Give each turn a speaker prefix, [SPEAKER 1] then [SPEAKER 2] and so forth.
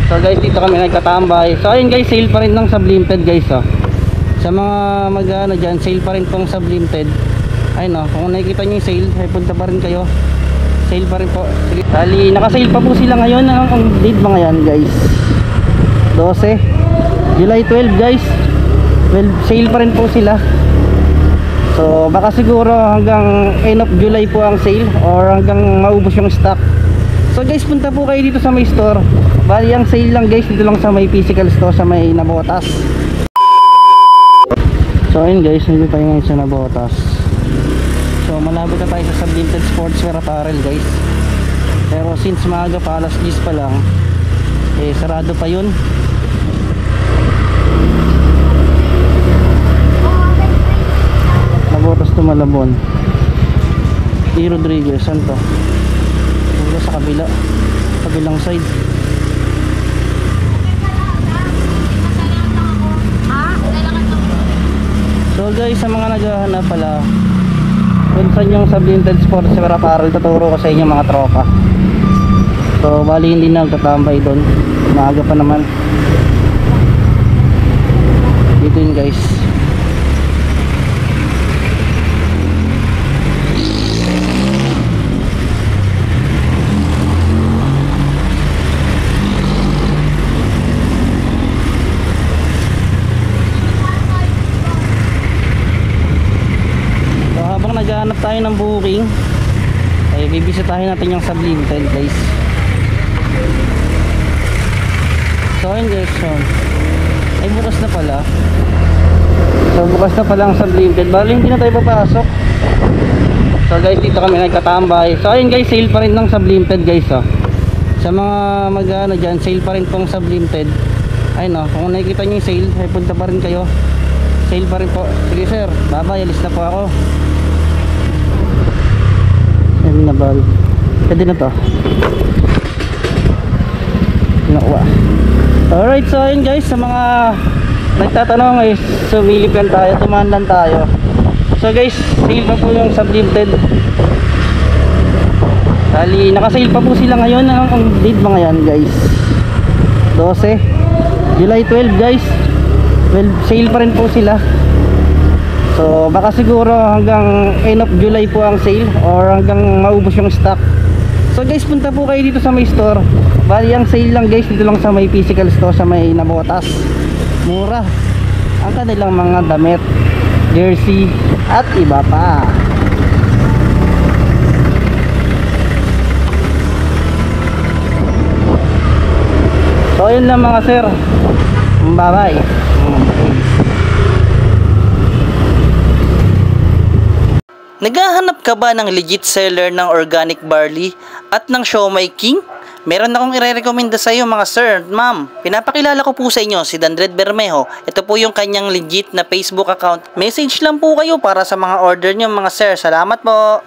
[SPEAKER 1] So guys, dito kami nagkatambay. So ayun guys, sale pa rin ng Sublimed guys oh. Sa mga mag-ano dyan, sale pa rin tong Sublimed. Ayun oh, kung nakikita nyo yung sale, ay punta pa rin kayo. Sale pa rin po. Sige. Tali, naka-sale pa po sila ngayon. Ang date mga yan guys, 12 July 12 guys. 12 sale pa rin po sila. So baka siguro hanggang end of July po ang sale, or hanggang maubos yung stock. So guys, punta po kayo dito sa may store. Bali ang sale lang guys, dito lang sa may physical store sa may Nabotas. So ayun guys, nandito tayo ngayon sa Nabotas. So malapit na tayo sa Sublimed Sportswear Apparel guys. Pero since maaga pa, alas 10 pa lang, eh sarado pa yun. Nabotas to Malabon. E. Rodriguez, saan to? Siguro sa kabilang side. So guys, sa mga naghahanap pala kung saan yung Sublimed Sportswear Apparel, tuturo ko sa inyo mga tropa. So bali hindi na nagtatambay doon, maaga pa naman. Dito yun guys. Naghahanap tayo ng booking, ay bibisitahin natin yung Sublimed guys. So ayun guys, so ay bukas na pala. So bukas na pala ang Sublimed, bali hindi na tayo papasok. So guys, dito kami nagkatambay. So ayun guys, sale pa rin ng Sublimed guys oh. Sa mga mag-ano dyan, sale pa rin tong Sublimed. Ayun oh, kung nakikita nyo yung sale, ay punta pa rin kayo. Sale pa rin po. Sige sir, bye-bye, alis na po ako. Nabal. Pwede na to. Nakuha. Alright, so ayun guys, sa mga nagtatanong is sumilip lang tayo, tumahan lang tayo. So guys, sale pa po yung Sublimed. Tali, naka-sale pa po sila ngayon. Ang date mga yan guys, 12 July 12 guys. 12 sale pa rin po sila. So baka siguro hanggang end of July po ang sale, or hanggang maubos yung stock. So guys, punta po kayo dito sa may store. Bali ang sale lang guys, dito lang sa may physical store sa may Nabotas. Mura ang kanilang mga damit, jersey at iba pa. So yun lang mga sir, bye bye.
[SPEAKER 2] Naghahanap ka ba ng legit seller ng organic barley at ng Siomai King? Meron akong i-recommenda sa iyo mga sir, ma'am. Pinapakilala ko po sa inyo si Dandred Bermejo. Ito po yung kanyang legit na Facebook account. Message lang po kayo para sa mga order nyo mga sir. Salamat po!